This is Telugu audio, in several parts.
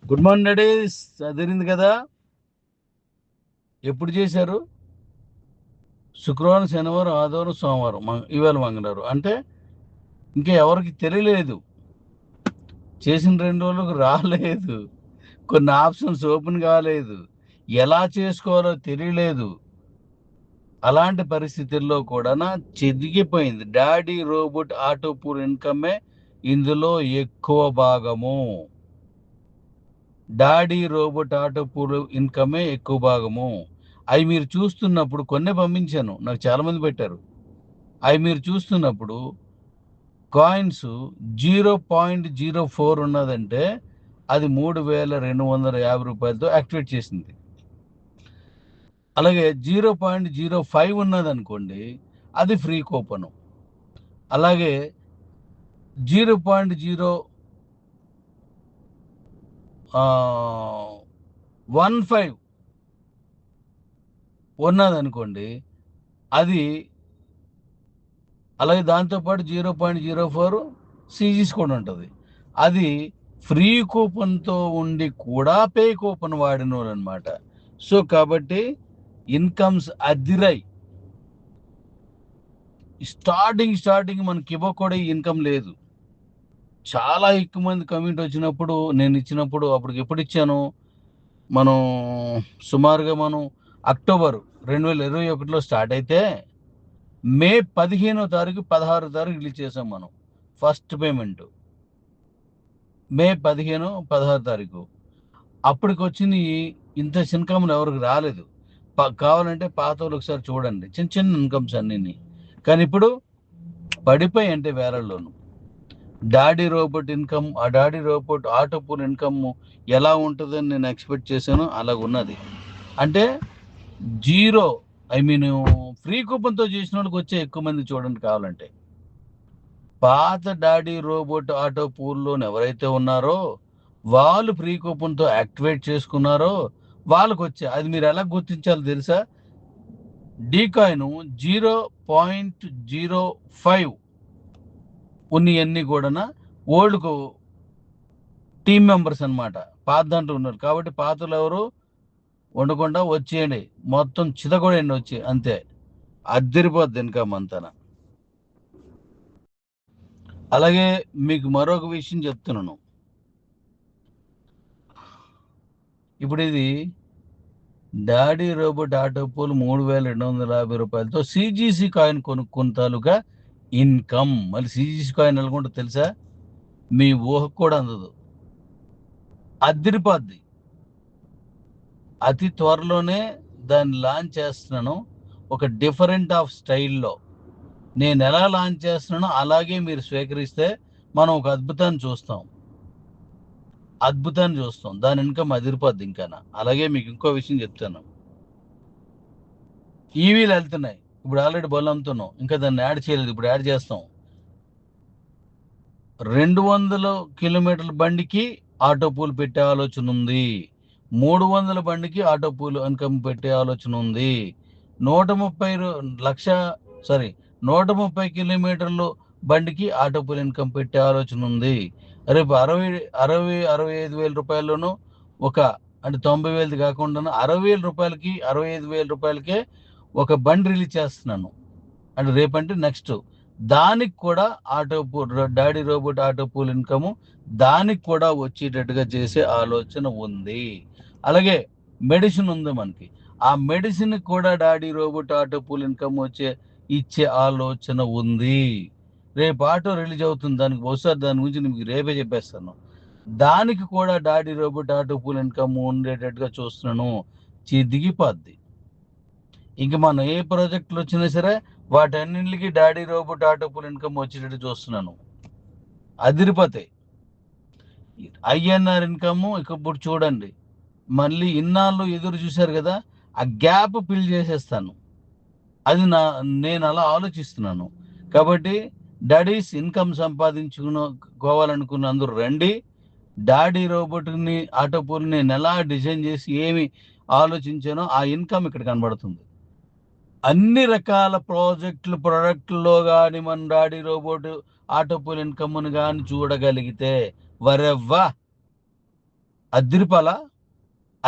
Good morning daddy. అదిరింది కదా. ఎప్పుడు చేశారు? శుక్రవారం, శనివారం, ఆదివారం, సోమవారం, ఇవాళ మంగళవారం. అంటే ఇంకా ఎవరికి తెలియలేదు. చేసిన 2 రోజులకు రాలేదు. కొన్ని ఆప్షన్స్ ఓపెన్ కాలేదు. ఎలా చేసుకోవాలో తెలియలేదు. అలాంటి పరిస్థితుల్లో కూడా చెదిగిపోయింది. డాడీ రోబోట్ ఆటో పూర్ ఇన్కమే ఇందులో ఎక్కువ భాగము. డాడీ రోబోట్ ఆటో పూర్ ఇన్కమే ఎక్కువ భాగము. అవి మీరు చూస్తున్నప్పుడు కొన్నే పంపించాను, నాకు చాలామంది పెట్టారు. అవి మీరు చూస్తున్నప్పుడు కాయిన్స్ 0.04 ఉన్నదంటే అది 3,250 రూపాయలతో యాక్టివేట్ చేసింది. అలాగే 0.05 ఉన్నదనుకోండి, అది ఫ్రీ కూపను. అలాగే 0.015 ఉన్నదనుకోండి, అది అలాగే దాంతోపాటు 0.04 సీజీస్ కూడా ఉంటుంది. అది ఫ్రీ కూపన్తో ఉండి కూడా పే కూపన్ వాడిన వాళ్ళు అనమాట. సో కాబట్టి ఇన్కమ్స్ అద్దిరాయి. స్టార్టింగ్ మనకి ఇవ్వకూడా ఇన్కమ్ లేదు. చాలా ఎక్కువ మంది కమ్యూనిటీ వచ్చినప్పుడు నేను ఇచ్చినప్పుడు అప్పటికి ఎప్పుడు ఇచ్చాను, మనం సుమారుగా మనం అక్టోబర్ 2021లో స్టార్ట్ అయితే మే 15వ తారీఖు 16వ తారీఖు రిలీజ్ చేసాం మనం ఫస్ట్ పేమెంట్. మే 15, 16 తారీఖు అప్పటికి వచ్చింది. ఇంత ఇన్కమ్లు ఎవరికి రాలేదు. కావాలంటే పాత వాళ్ళు ఒకసారి చూడండి, చిన్న చిన్న ఇన్కమ్స్ అన్నీ. కానీ ఇప్పుడు పడిపోయి అంటే వేలల్లోను. డాడీ రోబోట్ ఇన్కమ్, ఆ daddy robot auto pool income ఎలా ఉంటుందని నేను ఎక్స్పెక్ట్ చేశాను, అలాగ ఉన్నది. అంటే జీరో, ఐ మీన్ ఫ్రీ కూపన్తో చేసిన వాళ్ళకి వచ్చే ఎక్కువ మంది చూడండి కావాలంటే. పాత డాడీ రోబోట్ ఆటో పూల్లో ఎవరైతే ఉన్నారో వాళ్ళు ఫ్రీ కూపన్తో యాక్టివేట్ చేసుకున్నారో వాళ్ళకి వచ్చే, అది మీరు ఎలా గుర్తించాలో తెలుసా? డీకాయిన్ 0.05 ఉన్నవన్నీ కూడా ఓల్డ్కు టీమ్ మెంబర్స్ అనమాట. పాత దాంట్లో ఉన్నారు కాబట్టి పాతలు ఎవరు ఉండకుండా వచ్చేయండి, మొత్తం చితకొడండి వచ్చి, అంతే అద్దరిపోద్ది ఇన్కమ్ అంతా. అలాగే మీకు మరొక విషయం చెప్తున్నాను. ఇప్పుడు ఇది డాడీ రోబోట్ ఆటో పూల్ 3,250 రూపాయలతో సిజీసీ కాయిన్ కొనుక్కున్న తాలూకా ఇన్కమ్. మళ్ళీ సిజీసీ కాయిన్ ఎలాగుంటుందో తెలుసా? మీ ఊహకు కూడా అందదు, అద్దరిపోద్ది. అతి త్వరలోనే దాన్ని లాంచ్ చేస్తున్నాను, ఒక డిఫరెంట్ ఆఫ్ స్టైల్లో. నేను ఎలా లాంచ్ చేస్తున్నానో అలాగే మీరు స్వీకరిస్తే మనం ఒక అద్భుతాన్ని చూస్తాం. దాని ఇన్కమ్ అదిరిపోద్ది ఇంకా. అలాగే మీకు ఇంకో విషయం చెప్తాను. ఈవీలు వెళ్తున్నాయి, ఇప్పుడు ఆల్రెడీ బళ్ళు అమ్ముతున్నాం, ఇంకా దాన్ని యాడ్ చేయలేదు, ఇప్పుడు యాడ్ చేస్తాం. 200 కిలోమీటర్ల బండికి ఆటో పూల్ పెట్టే ఆలోచన ఉంది. 300 బండికి ఆటో పూల్ ఇన్కమ్ పెట్టే ఆలోచన ఉంది. 130 కిలోమీటర్లు బండికి ఆటో పూల్ ఇన్కమ్ పెట్టే ఆలోచన ఉంది. రేపు 65 వేల రూపాయల్లోనూ ఒక, అంటే 90,000 కాకుండా 60,000 రూపాయలకి, 65,000 రూపాయలకే ఒక బండి రిలీజ్ చేస్తున్నాను. అంటే రేపంటే నెక్స్ట్ దానికి కూడా auto pool, daddy robot auto pool income దానికి కూడా వచ్చేటట్టుగా చేసే ఆలోచన ఉంది. అలాగే మెడిసిన్ ఉంది మనకి, ఆ మెడిసిన్ కూడా daddy robot auto pool income ఇచ్చే ఆలోచన ఉంది. రేపు ఆటో రిలీజ్ అవుతుంది, దానికి ఒకసారి దాని గురించి మీకు రేపే చెప్పేస్తాను. దానికి కూడా daddy robot auto pool income ఉండేటట్టుగా చూస్తున్నాను. దిగిపోద్ది. ఇంక మనం ఏ ప్రాజెక్టులు వచ్చినా సరే వాటన్నింటికి daddy robot auto pool income వచ్చేటట్టు చూస్తున్నాను. అదిరిపోతాయి. ఐఎన్ఆర్ ఇన్కమ్ ఇప్పుడు చూడండి, మళ్ళీ ఇన్నాళ్ళు ఎదురు చూశారు కదా, ఆ గ్యాప్ ఫిల్ చేసేస్తాను. అది నేను అలా ఆలోచిస్తున్నాను. కాబట్టి డాడీస్ ఇన్కమ్ సంపాదించుకోవాలనుకున్న అందరూ రండి. డాడీ రోబోట్ని ఆటో పూల్ని నేను ఎలా డిజైన్ చేసి ఏమి ఆలోచించానో ఆ ఇన్కమ్ ఇక్కడ కనబడుతుంది. అన్ని రకాల ప్రొడక్ట్లో కానీ మన డాడీ రోబోట్ ఆటో పూల్ ఇన్కమ్ను కానీ చూడగలిగితే వరెవ్వా అద్దిరిపాల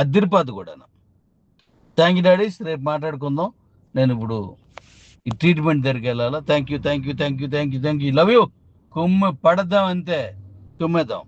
అద్దిరిపాదు కూడా. థ్యాంక్ యూ డాడీస్, రేపు మాట్లాడుకుందాం. నేను ఇప్పుడు ఈ ట్రీట్మెంట్ దగ్గరికి వెళ్ళాలా. Thank you, thank you, thank you, thank you, thank you, love you. కుమ్మ పడద్దాం అంతే, కుమ్మేద్దాం.